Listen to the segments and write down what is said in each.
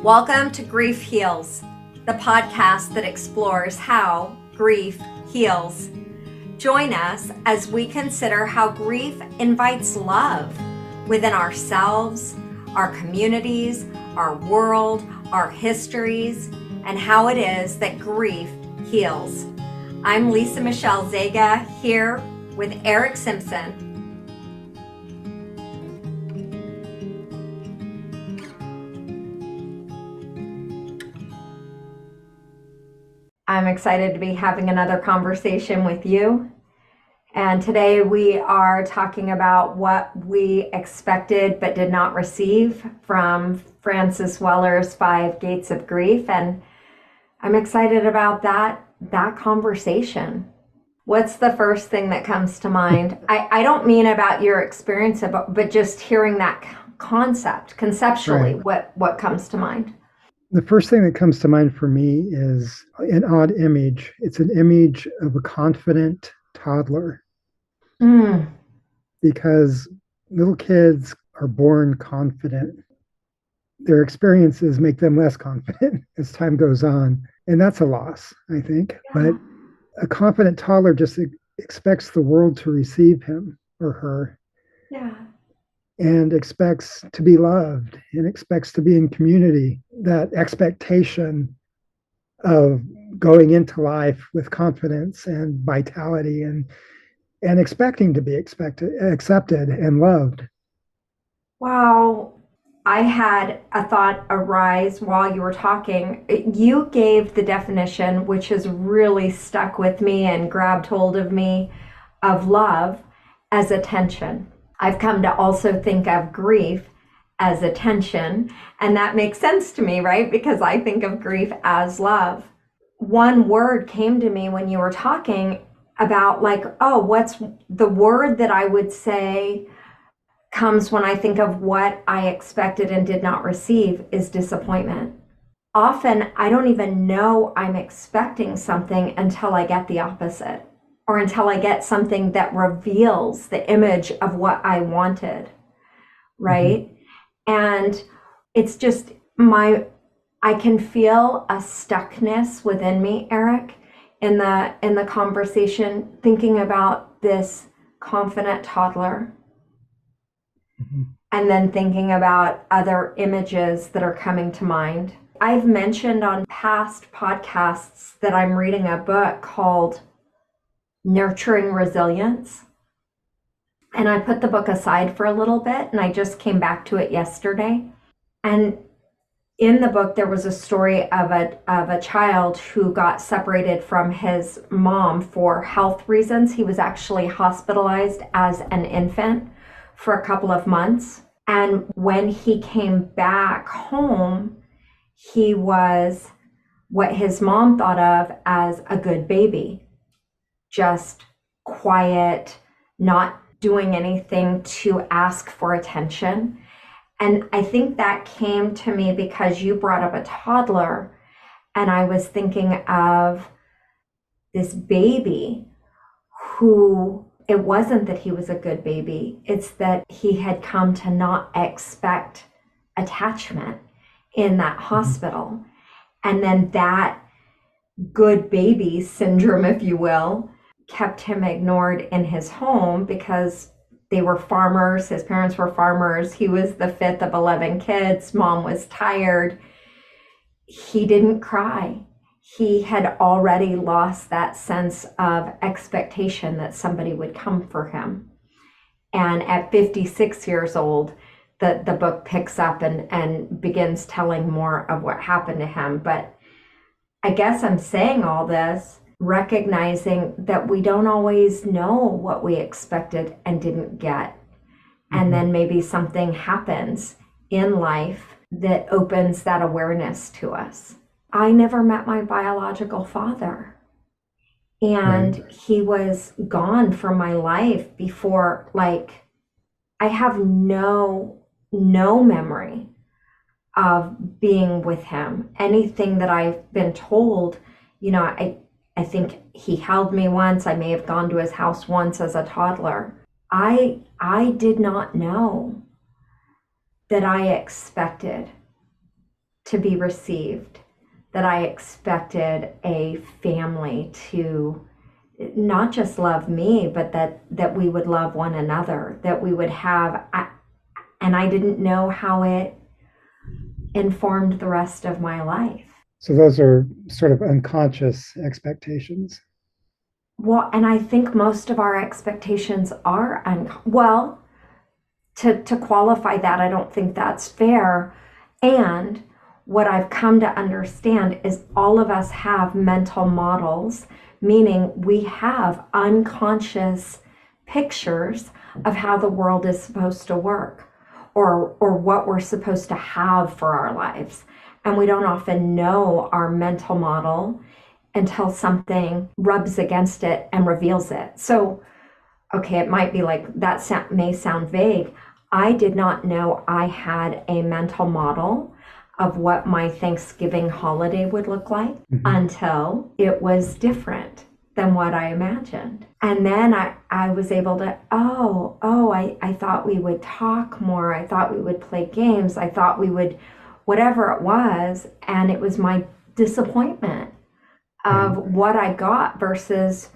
Welcome to Grief Heals, the podcast that explores how grief heals. Join us as we consider how grief invites love within ourselves, our communities, our world, our histories, and how it is that grief heals. I'm Lisa Michelle Zega here with Eric Simpson. I'm excited to be having another conversation with you. And today we are talking about what we expected but did not receive from Francis Weller's 5 Gates of Grief. And I'm excited about that conversation. What's the first thing that comes to mind? I don't mean about your experience, but just hearing that concept, conceptually, Right. what comes to mind? The first thing that comes to mind for me is an odd image. It's an image of a confident toddler because little kids are born confident. Their experiences make them less confident as time goes on. And that's a loss, I think. But a confident toddler just expects the world to receive him or her. Yeah. And expects to be loved and expects to be in community. That expectation of going into life with confidence and vitality and expecting to be accepted and loved. Wow. I had a thought arise while you were talking. You gave the definition, which has really stuck with me and grabbed hold of me, of love as attention. I've come to also think of grief as attention, and that makes sense to me, right? Because I think of grief as love. One word came to me when you were talking about, like, oh, what's the word that I would say comes when I think of what I expected and did not receive is disappointment. Often I don't even know I'm expecting something until I get the opposite, or until I get something that reveals the image of what I wanted, right? And it's just I can feel a stuckness within me, Eric, in the conversation, thinking about this confident toddler. And then thinking about other images that are coming to mind. I've mentioned on past podcasts that I'm reading a book called Nurturing Resilience. And I put the book aside for a little bit, and I just came back to it yesterday. And in the book, there was a story of a child who got separated from his mom for health reasons. He was actually hospitalized as an infant for a couple of months. And when he came back home, he was what his mom thought of as a good baby, just quiet, not doing anything to ask for attention. And I think that came to me because you brought up a toddler, and I was thinking of this baby who, it wasn't that he was a good baby, it's that he had come to not expect attachment in that hospital. And then that good baby syndrome, if you will, kept him ignored in his home because they were farmers. His parents were farmers. He was the 5th of 11 kids. Mom was tired. He didn't cry. He had already lost that sense of expectation that somebody would come for him. And at 56 years old, the book picks up and begins telling more of what happened to him. But I guess I'm saying all this, recognizing that we don't always know what we expected and didn't get. And then maybe something happens in life that opens that awareness to us. I never met my biological father, and he was gone from my life before, like, I have no memory of being with him. Anything that I've been told, I think he held me once. I may have gone to his house once as a toddler. I did not know that I expected to be received, that I expected a family to not just love me, but that we would love one another, that we would have, and I didn't know how it informed the rest of my life. So those are sort of unconscious expectations. Well, and I think most of our expectations are well, to qualify that, I don't think that's fair. And what I've come to understand is all of us have mental models, meaning we have unconscious pictures of how the world is supposed to work, or what we're supposed to have for our lives. And we don't often know our mental model until something rubs against it and reveals it. So, okay, it might be like that may sound vague. I did not know I had a mental model of what my Thanksgiving holiday would look like until it was different than what I imagined. And then I was able to, I thought we would talk more. I thought we would play games. I thought we would, whatever it was. And it was my disappointment of what I got versus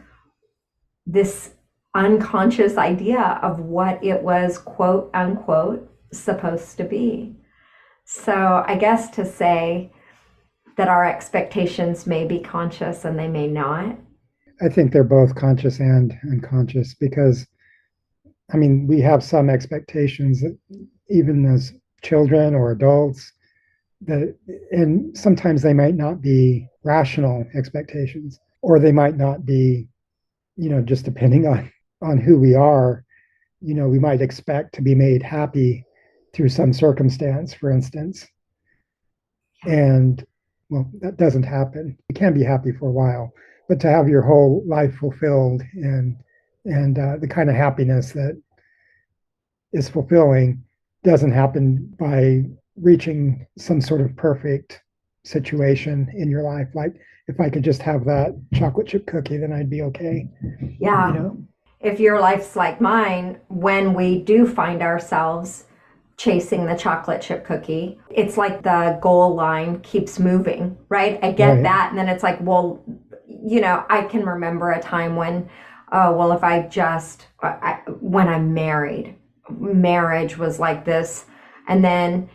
this unconscious idea of what it was, quote unquote, supposed to be. So I guess to say that our expectations may be conscious and they may not. I think they're both conscious and unconscious because, I mean, we have some expectations that even as children or adults that, and sometimes they might not be rational expectations, or they might not be, just depending on who we are, we might expect to be made happy through some circumstance, for instance. And well, that doesn't happen. You can be happy for a while, but to have your whole life fulfilled and the kind of happiness that is fulfilling doesn't happen by reaching some sort of perfect situation in your life. Like if I could just have that chocolate chip cookie, then I'd be okay. Yeah. If your life's like mine, when we do find ourselves chasing the chocolate chip cookie, it's like the goal line keeps moving, right? I get that. And then it's like, well, I can remember a time when, if I just, when I'm married, marriage was like this. And then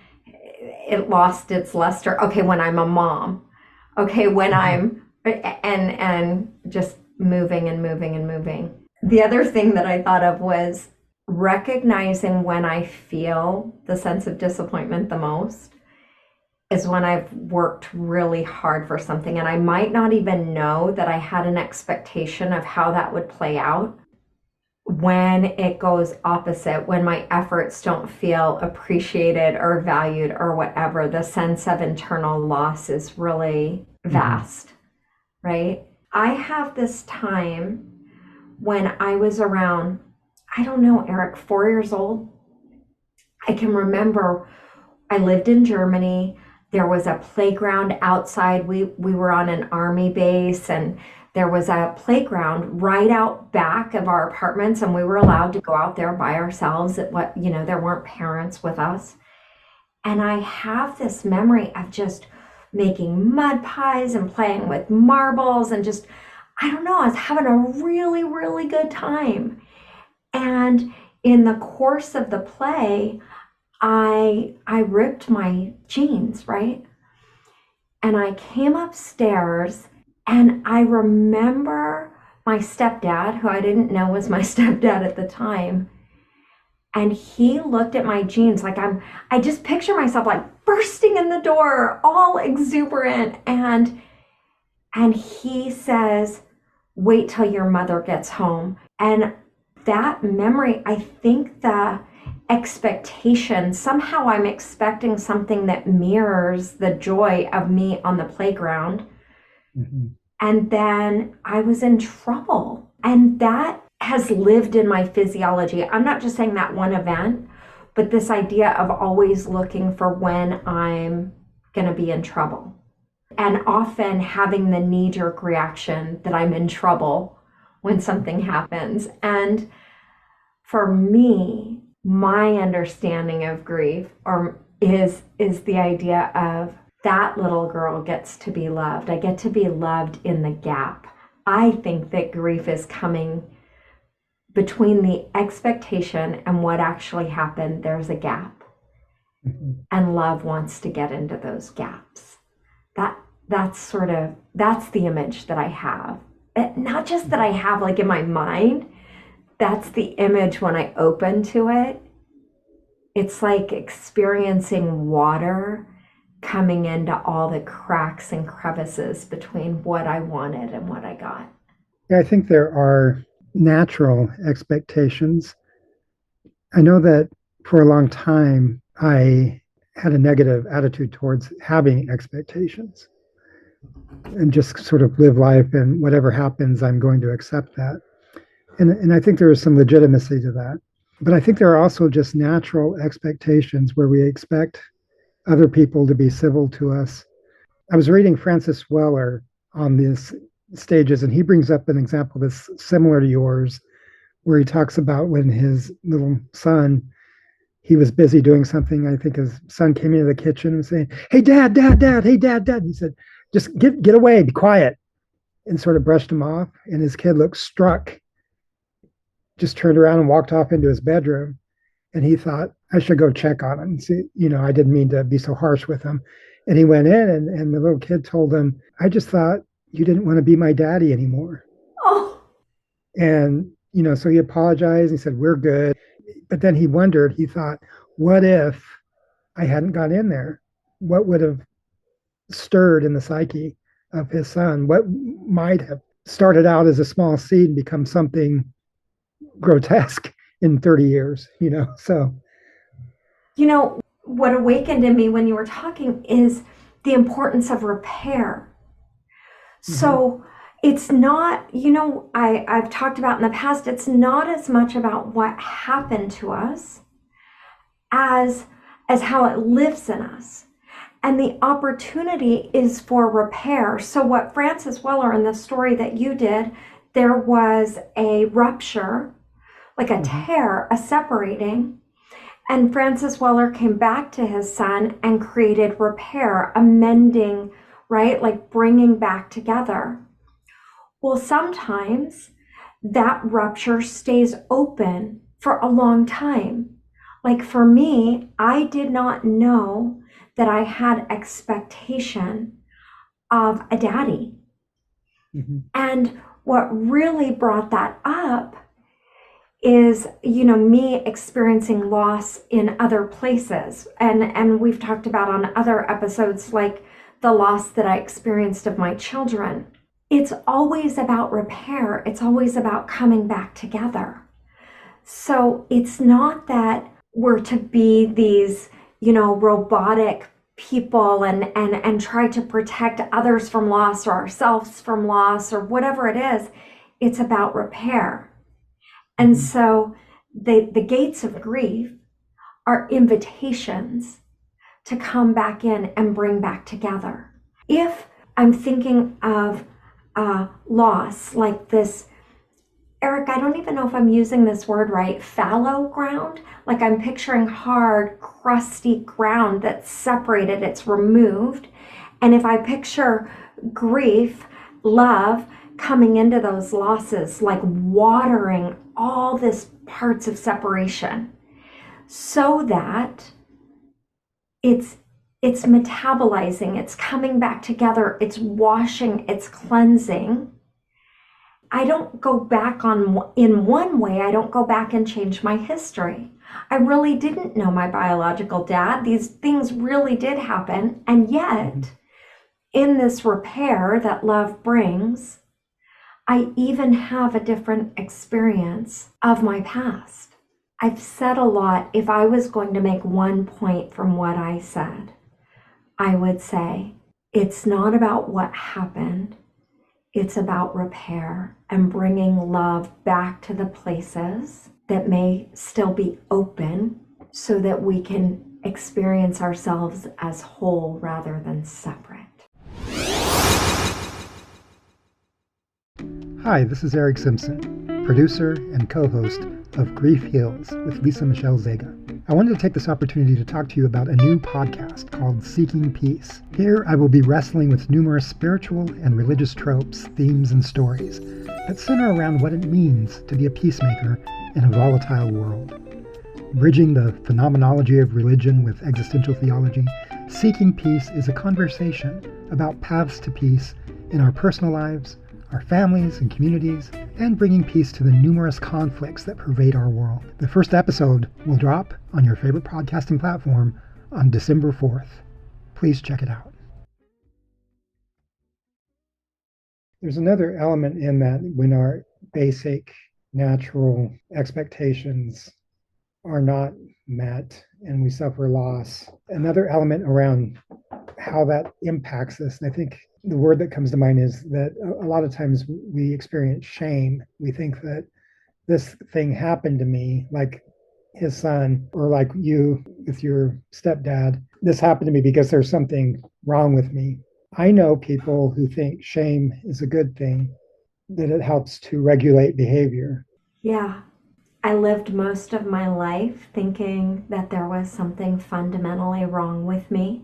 it lost its luster. Okay, when I'm a mom. Okay, when I'm, and just moving and moving and moving. The other thing that I thought of was recognizing when I feel the sense of disappointment the most is when I've worked really hard for something and I might not even know that I had an expectation of how that would play out. When it goes opposite, when my efforts don't feel appreciated or valued or whatever, the sense of internal loss is really vast, right? I have this time when I was around, I don't know, Eric, 4 years old. I can remember I lived in Germany. There was a playground outside. We were on an army base, and there was a playground right out back of our apartments, and we were allowed to go out there by ourselves. There weren't parents with us. And I have this memory of just making mud pies and playing with marbles and just, I don't know, I was having a really, really good time. And in the course of the play, I ripped my jeans, right? And I came upstairs and I remember my stepdad, who I didn't know was my stepdad at the time. And he looked at my jeans like I just picture myself like bursting in the door, all exuberant. And he says, "Wait till your mother gets home." And that memory, I think the expectation, somehow I'm expecting something that mirrors the joy of me on the playground. And then I was in trouble. And that has lived in my physiology. I'm not just saying that one event, but this idea of always looking for when I'm going to be in trouble. And often having the knee-jerk reaction that I'm in trouble when something happens. And for me, my understanding of grief is the idea of that little girl gets to be loved. I get to be loved in the gap. I think that grief is coming between the expectation and what actually happened. There's a gap. Mm-hmm. And love wants to get into those gaps. That's the image that I have. Not just that I have like in my mind, that's the image when I open to it. It's like experiencing water coming into all the cracks and crevices between what I wanted and what I got. Yeah, I think there are natural expectations. I know that for a long time, I had a negative attitude towards having expectations and just sort of live life, and whatever happens, I'm going to accept that. And I think there is some legitimacy to that. But I think there are also just natural expectations where we expect other people to be civil to us. I was reading Francis Weller on these stages, and he brings up an example that's similar to yours, where he talks about when his little son, he was busy doing something. I think his son came into the kitchen and saying, "Hey, Dad, Dad, Dad, hey, Dad, Dad." He said, "Just get away, be quiet," and sort of brushed him off. And his kid looked struck, just turned around and walked off into his bedroom. And he thought, I should go check on him. See, I didn't mean to be so harsh with him. And he went in, and the little kid told him, "I just thought you didn't want to be my daddy anymore." Oh. And, so he apologized. He said, "We're good." But then he thought, what if I hadn't gone in there? What would have stirred in the psyche of his son? What might have started out as a small seed and become something grotesque in 30 years, so. What awakened in me when you were talking is the importance of repair. Mm-hmm. So it's not, I've talked about in the past, it's not as much about what happened to us as how it lives in us. And the opportunity is for repair. So what Francis Weller, in the story that you did, there was a rupture, like a tear, a separating. And Francis Weller came back to his son and created repair, amending, right? Like bringing back together. Well, sometimes that rupture stays open for a long time. Like for me, I did not know that I had expectation of a daddy. Mm-hmm. And what really brought that up is, me experiencing loss in other places. And we've talked about on other episodes, like the loss that I experienced of my children. It's always about repair. It's always about coming back together. So it's not that we're to be these, robotic people and try to protect others from loss or ourselves from loss or whatever it is. It's about repair. And so the gates of grief are invitations to come back in and bring back together. If I'm thinking of loss like this, Eric, I don't even know if I'm using this word right, fallow ground. Like I'm picturing hard, crusty ground that's separated, it's removed. And if I picture grief, love, coming into those losses, like watering all this parts of separation so that it's metabolizing, it's coming back together, it's washing, it's cleansing. I don't go back in one way, I don't go back and change my history. I really didn't know my biological dad. These things really did happen. And yet, in this repair that love brings, I even have a different experience of my past. I've said a lot. If I was going to make one point from what I said, I would say it's not about what happened. It's about repair and bringing love back to the places that may still be open so that we can experience ourselves as whole rather than separate. Hi, this is Eric Simpson, producer and co-host of Grief Heals with Lisa Michelle Zega. I wanted to take this opportunity to talk to you about a new podcast called Seeking Peace. Here I will be wrestling with numerous spiritual and religious tropes, themes, and stories that center around what it means to be a peacemaker in a volatile world. Bridging the phenomenology of religion with existential theology, Seeking Peace is a conversation about paths to peace in our personal lives, our families and communities, and bringing peace to the numerous conflicts that pervade our world. The first episode will drop on your favorite podcasting platform on December 4th. Please check it out. There's another element in that when our basic natural expectations are not met and we suffer loss. Another element around how that impacts us, and I think the word that comes to mind is that a lot of times we experience shame. We think that this thing happened to me, like his son, or like you with your stepdad. This happened to me because there's something wrong with me. I know people who think shame is a good thing, that it helps to regulate behavior. Yeah. I lived most of my life thinking that there was something fundamentally wrong with me,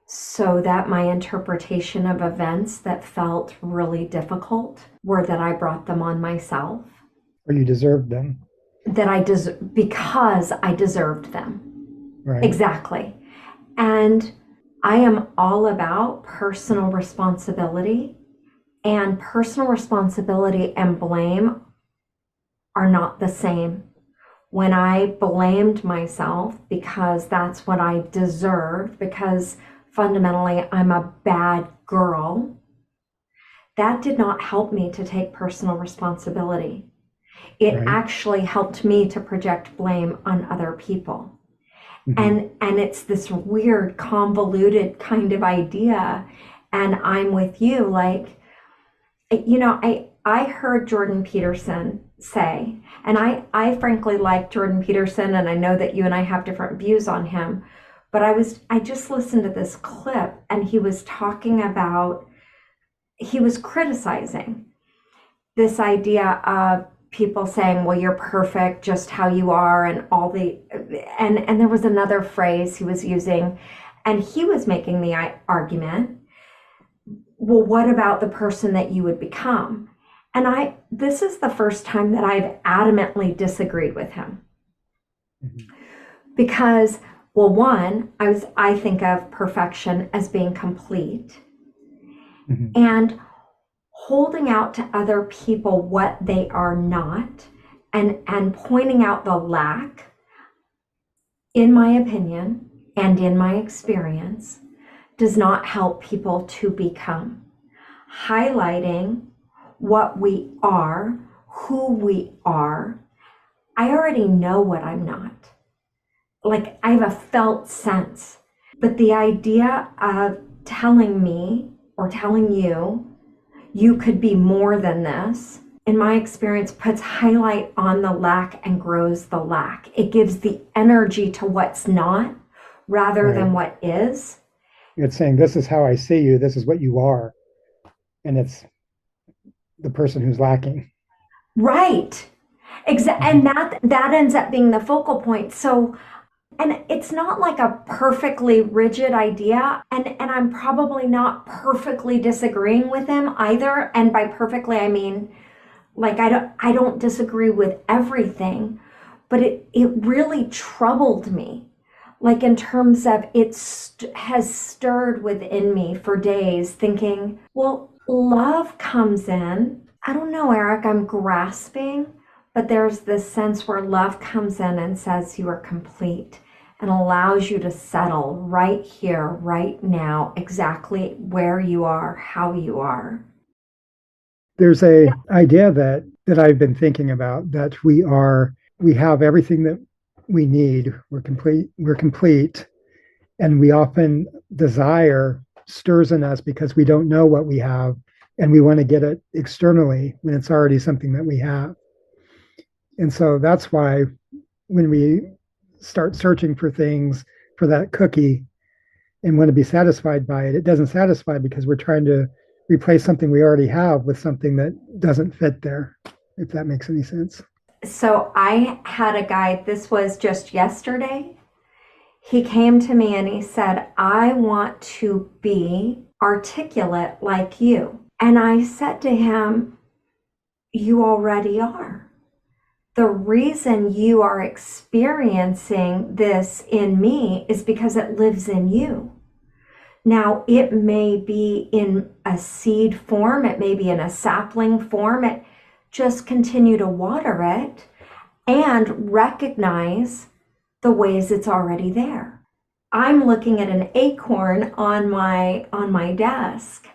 so that my interpretation of events that felt really difficult were that I brought them on myself. Or you deserved them. Because I deserved them. Right. Exactly. And I am all about personal responsibility, and personal responsibility and blame are not the same. When I blamed myself because that's what I deserved, because fundamentally I'm a bad girl, that did not help me to take personal responsibility. It Right. actually helped me to project blame on other people. Mm-hmm. And it's this weird, convoluted kind of idea. And I'm with you, like, you know, I heard Jordan Peterson say, and I frankly like Jordan Peterson, and I know that you and I have different views on him, but I just listened to this clip, and he was criticizing this idea of people saying, well, you're perfect just how you are, and and there was another phrase he was using, and he was making the argument, well, what about the person that you would become? And this is the first time that I've adamantly disagreed with him. Mm-hmm. Because, well, one, I think of perfection as being complete. Mm-hmm. And holding out to other people what they are not, and pointing out the lack, in my opinion and in my experience, does not help people to become. Highlighting what we are, who we are. I already know what I'm not. Like, I have a felt sense. But the idea of telling me or telling you, you could be more than this, in my experience, puts highlight on the lack and grows the lack. It gives the energy to what's not rather than what is. It's saying, this is how I see you, this is what you are. And it's the person who's lacking. Right. Exactly. And that ends up being the focal point. So, and it's not like a perfectly rigid idea. And I'm probably not perfectly disagreeing with him either. And by perfectly, I mean, like, I don't disagree with everything, but it really troubled me. Like, in terms of has stirred within me for days, thinking, well, love comes in. I don't know, Eric, I'm grasping, but there's this sense where love comes in and says you are complete and allows you to settle right here, right now, exactly where you are, how you are. There's a idea that I've been thinking about, that we have everything that we need. We're complete. And we often desire stirs in us because we don't know what we have, and we want to get it externally when it's already something that we have. And so that's why when we start searching for things, for that cookie, and want to be satisfied by it, it doesn't satisfy because we're trying to replace something we already have with something that doesn't fit there, if that makes any sense. So I had a guy, this was just yesterday. He came to me and he said, I want to be articulate like you. And I said to him, you already are. The reason you are experiencing this in me is because it lives in you. Now, it may be in a seed form, it may be in a sapling form. Just continue to water it and recognize the ways it's already there. I'm looking at an acorn on my desk.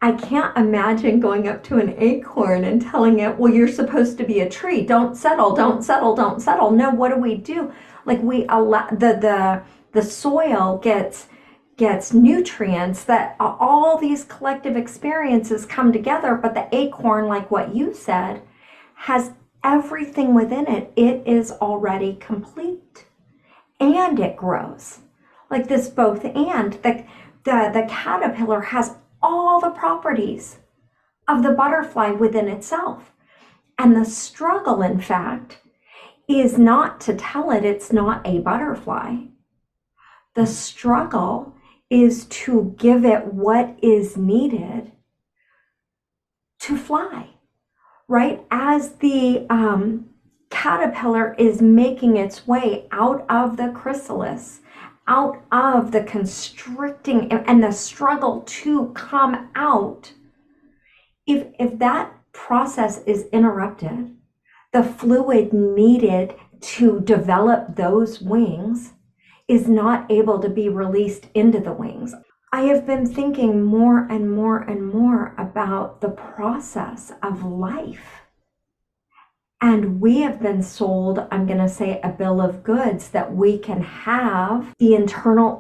I can't imagine going up to an acorn and telling it, well, you're supposed to be a tree. Don't settle, don't settle, don't settle. No, what do? Like we allow the soil gets nutrients, that all these collective experiences come together, but the acorn, like what you said, has everything within it. It is already complete. And it grows. Like this both and. The caterpillar has all the properties of the butterfly within itself. And the struggle, in fact, is not to tell it it's not a butterfly. The struggle is to give it what is needed to fly, right? As the caterpillar is making its way out of the chrysalis, out of the constricting and the struggle to come out, if that process is interrupted, the fluid needed to develop those wings is not able to be released into the wings. I have been thinking more and more and more about the process of life. And we have been sold, I'm going to say, a bill of goods that we can have the internal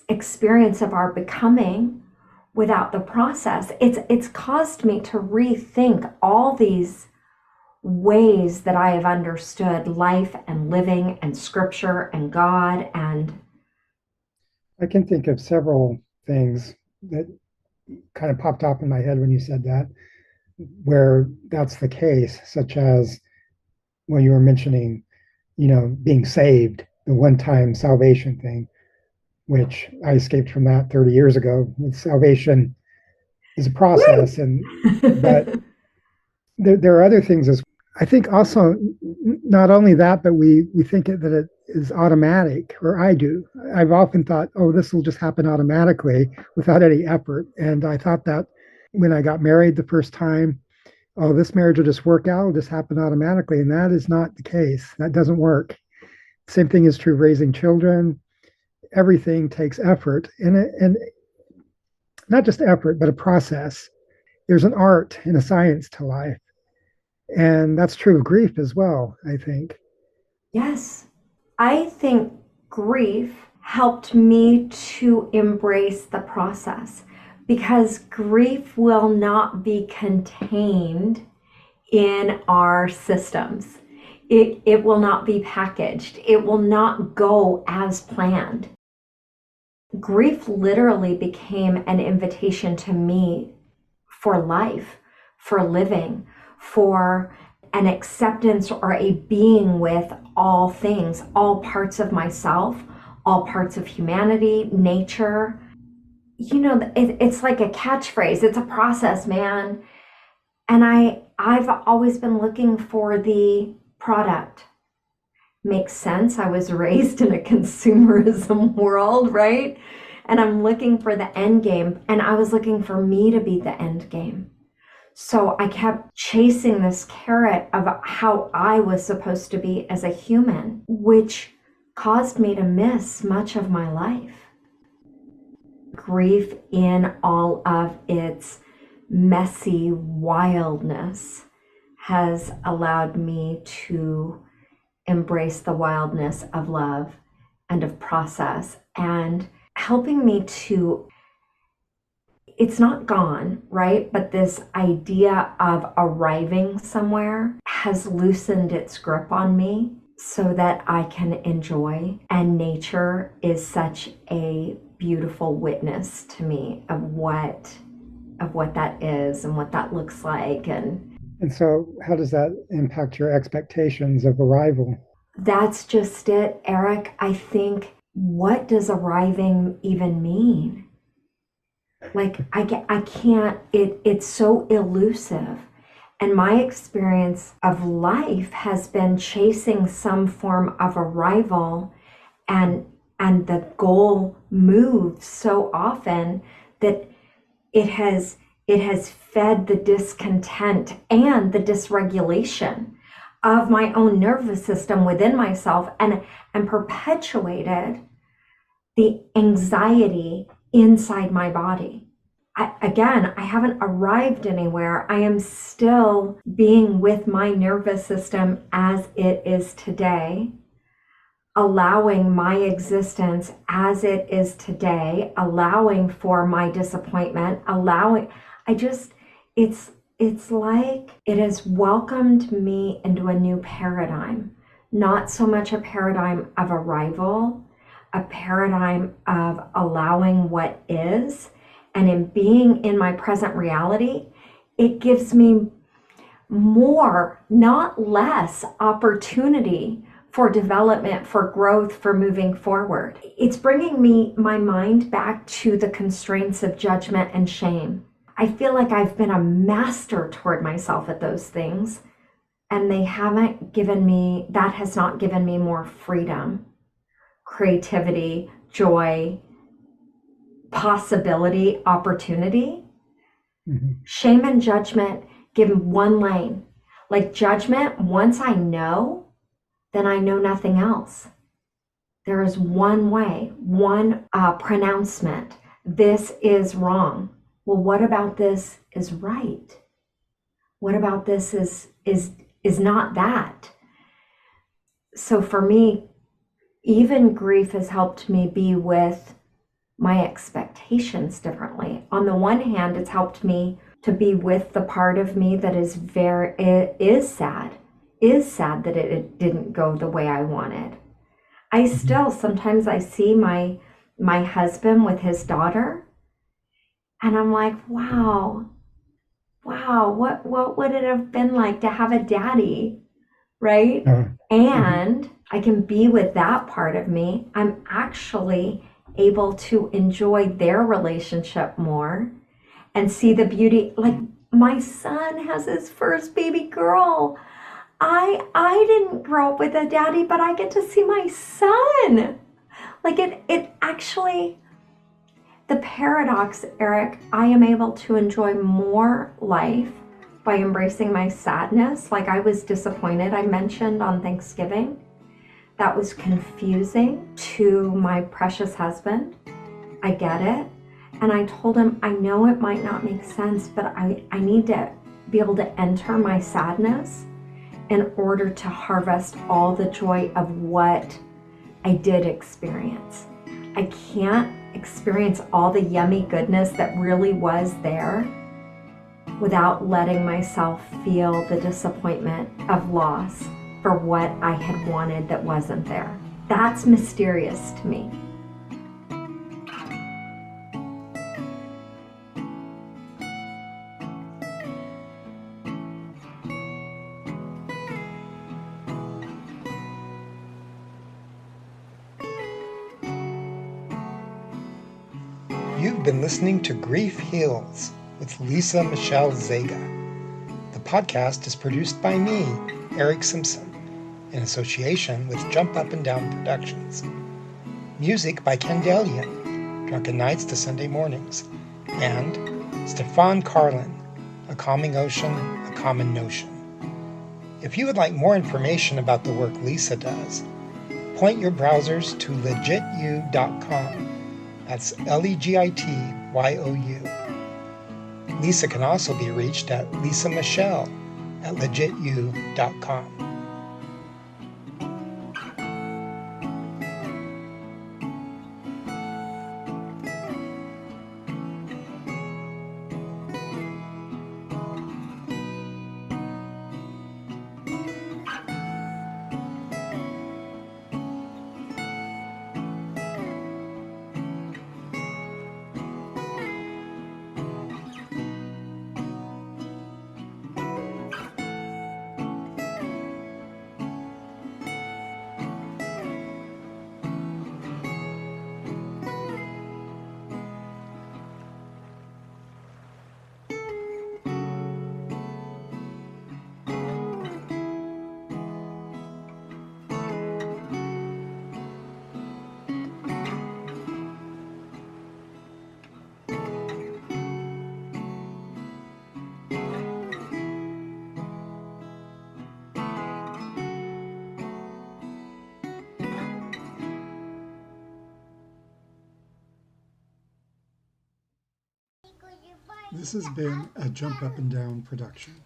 experience of our becoming without the process. It's caused me to rethink all these ways that I have understood life and living and scripture and God. And I can think of several things that kind of popped up in my head when you said that, where that's the case, such as when you were mentioning, being saved, the one-time salvation thing, which I escaped from that 30 years ago. Salvation is a process, but there are other things as I think also. Not only that, but we think that it is automatic, or I do. I've often thought, oh, this will just happen automatically without any effort. And I thought that when I got married the first time, oh, this marriage will just work out, it'll just happen automatically. And that is not the case. That doesn't work. Same thing is true of raising children. Everything takes effort, and not just effort, but a process. There's an art and a science to life. And that's true of grief as well, I think. yes, I think grief helped me to embrace the process, because grief will not be contained in our systems. It will not be packaged. It will not go as planned. Grief literally became an invitation to me for life, for living, for an acceptance or a being with all things, all parts of myself, all parts of humanity, nature. It's like a catchphrase. It's a process, man. And I've always been looking for the product. Makes sense. I was raised in a consumerism world, right? And I'm looking for the end game, and I was looking for me to be the end game. So I kept chasing this carrot of how I was supposed to be as a human, which caused me to miss much of my life. Grief in all of its messy wildness has allowed me to embrace the wildness of love and of process, and helping me to, it's not gone, right? But this idea of arriving somewhere has loosened its grip on me so that I can enjoy. And nature is such a beautiful witness to me of what that is and what that looks like. And And so, how does that impact your expectations of arrival? That's just it, Eric. I think, what does arriving even mean? Like, I can't, it's so elusive. And my experience of life has been chasing some form of arrival, and the goal moves so often that it has fed the discontent and the dysregulation of my own nervous system within myself, and perpetuated the anxiety inside my body. I haven't arrived anywhere. I am still being with my nervous system as it is today, allowing my existence as it is today, allowing for my disappointment, allowing, I just, it's like it has welcomed me into a new paradigm, not so much a paradigm of arrival, a paradigm of allowing what is. And in being in my present reality, it gives me more, not less, opportunity for development, for growth, for moving forward. It's bringing my mind back to the constraints of judgment and shame. I feel like I've been a master toward myself at those things, and that has not given me more freedom, creativity, joy, possibility, opportunity. Mm-hmm. Shame and judgment give one lane. Like judgment, once I know, then I know nothing else. There is one way, one pronouncement. This is wrong. Well, what about this is right? What about this is not that? So for me, even grief has helped me be with my expectations differently. On the one hand, it's helped me to be with the part of me that is sad that it didn't go the way I wanted. I still, sometimes I see my husband with his daughter, and I'm like, wow, what would it have been like to have a daddy, right? And I can be with that part of me. I'm actually able to enjoy their relationship more and see the beauty. Like, my son has his first baby girl. I didn't grow up with a daddy, but I get to see my son. Like, it actually, the paradox, Eric, I am able to enjoy more life by embracing my sadness. Like, I was disappointed, I mentioned on Thanksgiving. That was confusing to my precious husband. I get it. And I told him, I know it might not make sense, but I need to be able to enter my sadness in order to harvest all the joy of what I did experience. I can't experience all the yummy goodness that really was there without letting myself feel the disappointment of loss for what I had wanted that wasn't there. That's mysterious to me. You've been listening to Grief Heals with Lisa Michelle Zega. The podcast is produced by me, Eric Simpson, in association with Jump Up and Down Productions. Music by Ken Delian, Drunken Nights to Sunday Mornings, and Stefan Carlin, A Calming Ocean, A Common Notion. If you would like more information about the work Lisa does, point your browsers to legityou.com. That's LEGITYOU. Lisa can also be reached at lisamichelle@legityou.com. This has been a Jump Up and Down production.